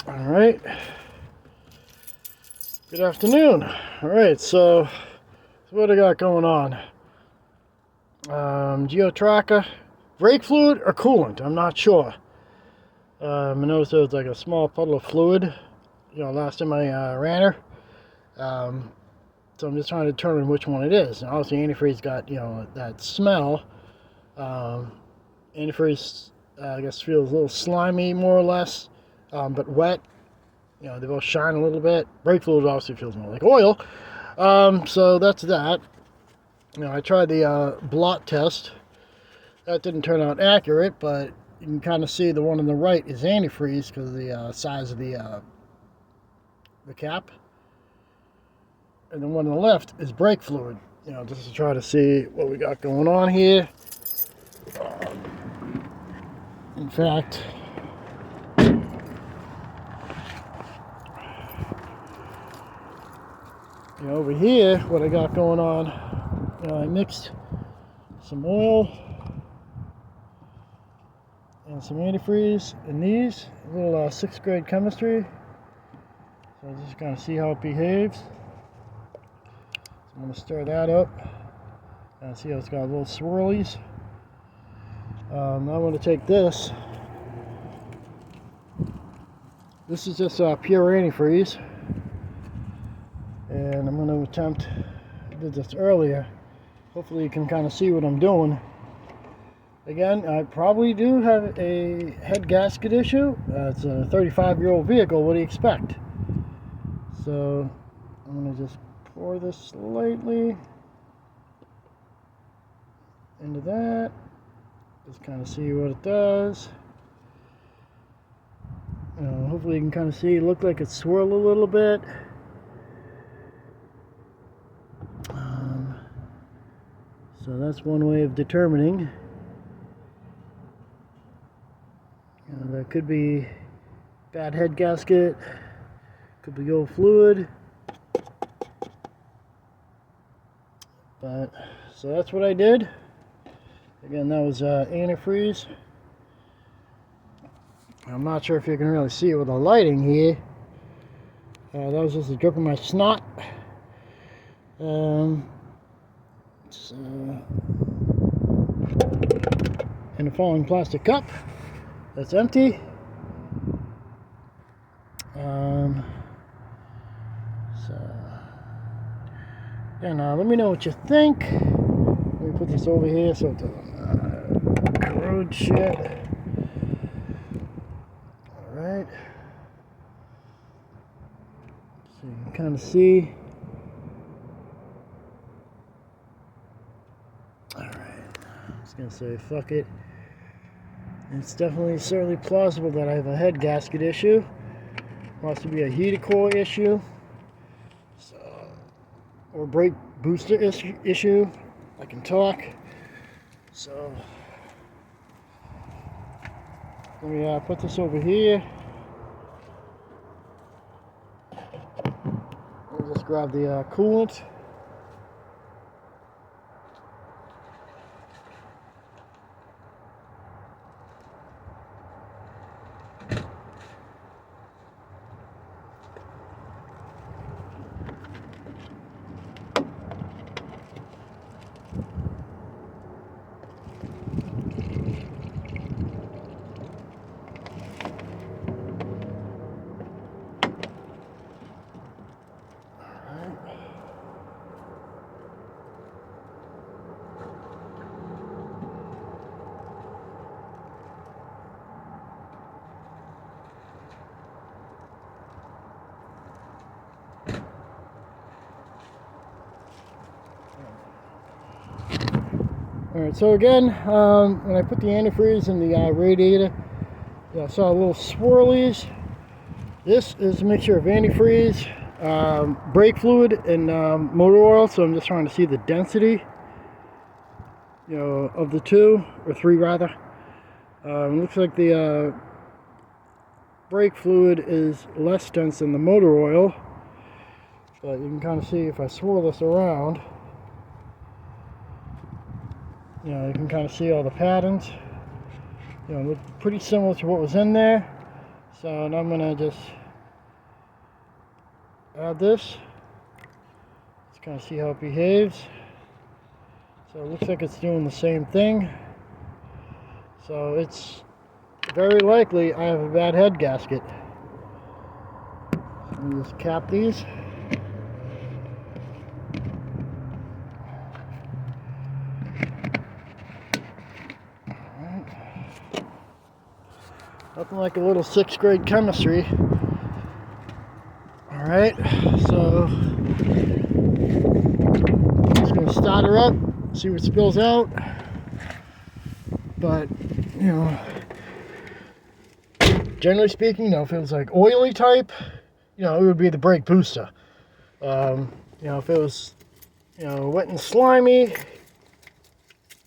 All right. Good afternoon. All right, so what I got going on? Geo Tracker brake fluid or coolant? I'm not sure. I noticed there was like a small puddle of fluid, last time I ran her. So I'm just trying to determine which one it is. And obviously, antifreeze got that smell. Antifreeze, I guess, feels a little slimy, more or less, but wet. They both shine a little bit. Brake fluid obviously feels more like oil. So that's that. I tried the blot test. That didn't turn out accurate, but you can kind of see the one on the right is antifreeze because of the size of the cap. And the one on the left is brake fluid. Just to try to see what we got going on here. In fact, over here, what I got going on, I mixed some oil and some antifreeze in these, a little 6th grade chemistry. So I'm just going to see how it behaves. So I'm going to stir that up and see how it's got little swirlies. Now I'm going to take this. This is just pure antifreeze. And I'm going to attempt, I did this earlier. Hopefully you can kind of see what I'm doing. Again, I probably do have a head gasket issue. It's a 35-year-old vehicle. What do you expect? So I'm going to just pour this slightly into that. Just kind of see what it does. Hopefully you can kind of see it look like it swirled a little bit. So that's one way of determining. That could be bad head gasket, could be old fluid. But so that's what I did. Again, that was antifreeze. I'm not sure if you can really see it with the lighting here. That was just a drip of my snot. It's in a falling plastic cup that's empty. Let me know what you think. Let me put this over here so it doesn't corrode shit. Alright. So you can kind of see. Alright. I'm just going to say fuck it. It's definitely certainly plausible that I have a head gasket issue. Possibly be a heater core issue. Or brake booster issue. I can talk. So let me put this over here. I'll just grab the coolant. Alright, so again, when I put the antifreeze in the radiator, I saw little swirlies. This is a mixture of antifreeze, brake fluid, and motor oil, so I'm just trying to see the density, of the two, or three rather. It looks like the brake fluid is less dense than the motor oil, but you can kind of see if I swirl this around. You can kind of see all the patterns. Look pretty similar to what was in there. So now I'm gonna just add this. Let's kind of see how it behaves. So it looks like it's doing the same thing. So it's very likely I have a bad head gasket. So I'm just cap these. Nothing like a little 6th grade chemistry. Alright, so just gonna start her up, see what spills out. But, you know, generally speaking, you know, if it was like oily type, you know, it would be the brake booster. You know, if it was, you know, wet and slimy,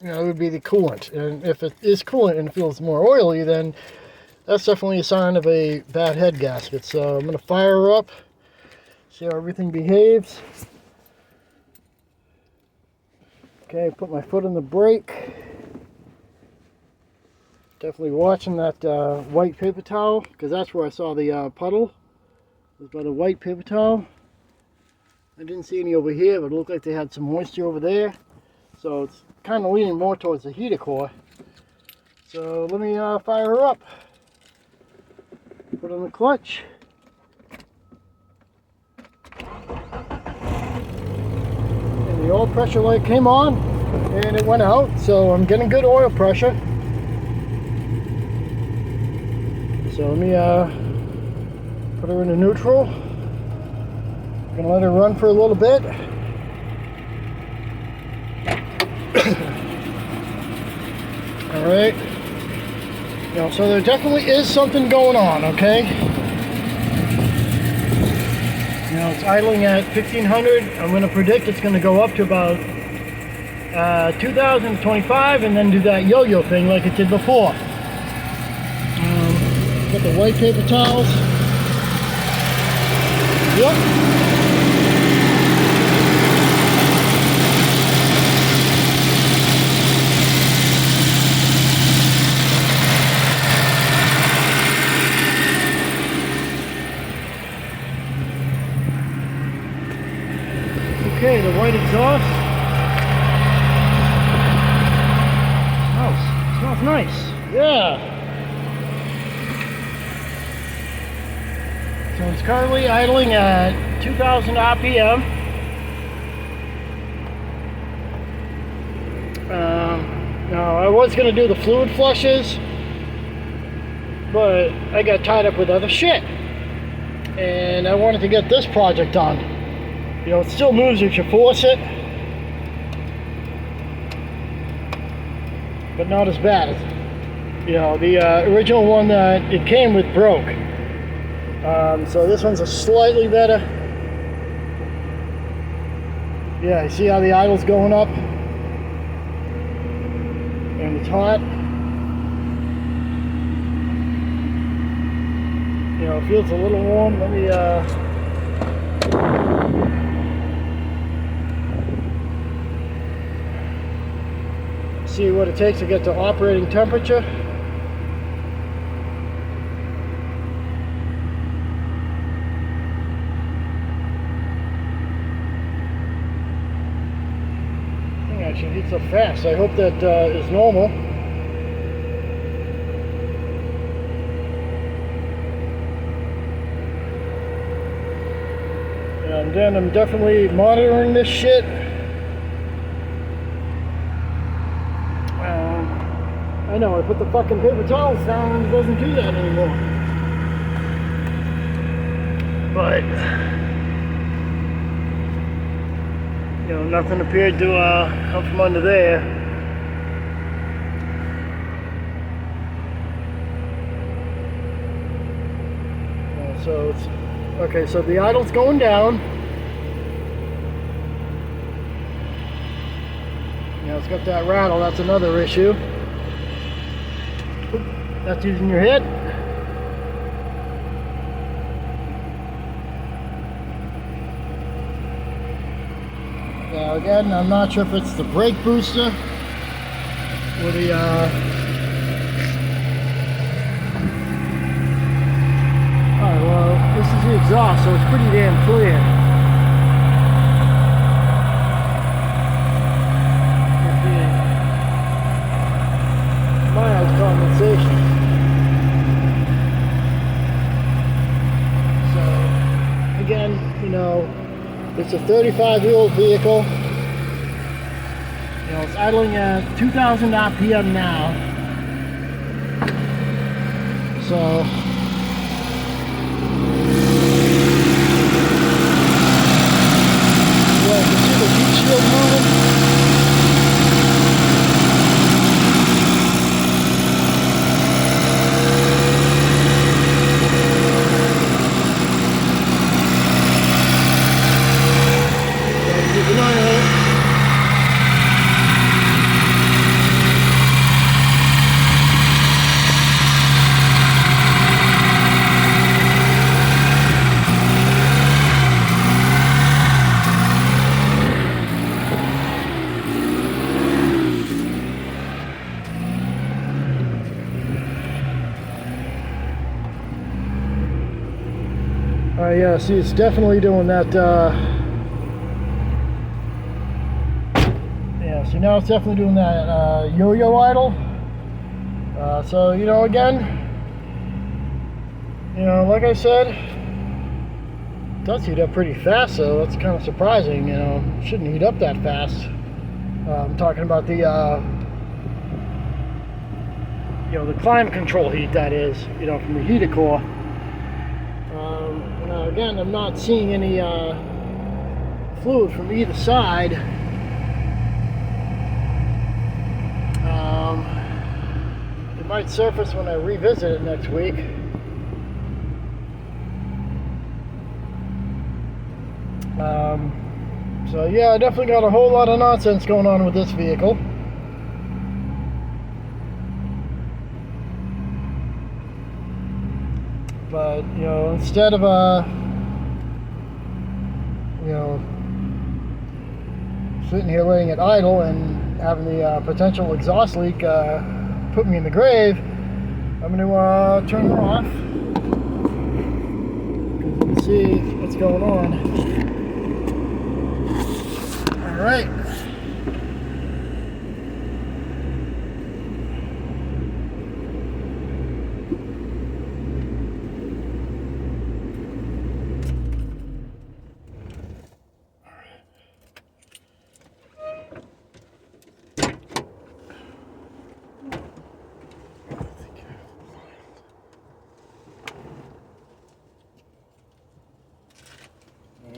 you know, it would be the coolant. And if it is coolant and feels more oily, then that's definitely a sign of a bad head gasket. So I'm going to fire her up, see how everything behaves. Okay, put my foot on the brake. Definitely watching that white paper towel, because that's where I saw the puddle. It was by the white paper towel. I didn't see any over here, but it looked like they had some moisture over there. So it's kind of leaning more towards the heater core. So let me fire her up. Put on the clutch. And the oil pressure light came on and it went out, so I'm getting good oil pressure. So let me put her into neutral. I'm gonna let her run for a little bit. All right. You know, so there definitely is something going on, okay? You know, it's idling at 1500. I'm going to predict it's going to go up to about 2025 and then do that yo-yo thing like it did before. Got the white paper towels. Yep. Okay, the white exhaust. Smells nice. Yeah. So it's currently idling at 2,000 RPM. Now I was going to do the fluid flushes, but I got tied up with other shit. And I wanted to get this project done. You know, it still moves if you force it, but not as bad. You know, the original one that it came with broke. So this one's a slightly better. Yeah, you see how the idle's going up? And it's hot. You know, it feels a little warm. Let me see what it takes to get to operating temperature. I think I should heat so fast. I hope that is normal. And then I'm definitely monitoring this shit. I know, I put the fucking paper towels down and it doesn't do that anymore. But, you know, nothing appeared to come from under there. So it's, okay, so the idle's going down. You know, it's got that rattle, that's another issue. That's using your head. Now again, I'm not sure if it's the brake booster or the exhaust, so it's pretty damn clear. Mild condensation. So again, you know, it's a 35-year-old vehicle. You know, it's idling at 2,000 RPM now. So yeah, you can see the heat shield moving. Keep an eye on it. Yeah, see, it's definitely doing that, yeah, see, now it's definitely doing that, yo-yo idle. So, you know, again, you know, like I said, it does heat up pretty fast, so that's kind of surprising, you know, it shouldn't heat up that fast. I'm talking about the, you know, the climate control heat, that is, you know, from the heater core. Again, I'm not seeing any fluid from either side. It might surface when I revisit it next week. So yeah, I definitely got a whole lot of nonsense going on with this vehicle. But, you know, instead of, you know, sitting here letting it idle and having the potential exhaust leak put me in the grave, I'm going to turn it off. Because you can see what's going on. Alright.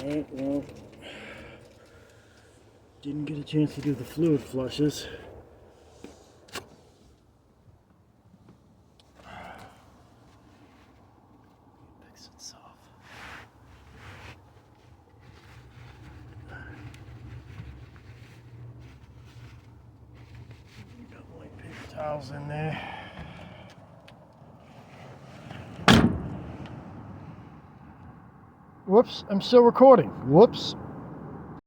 Alright, well, didn't get a chance to do the fluid flushes. Fix itself. Got white paper towels in there. Whoops, I'm still recording. Whoops.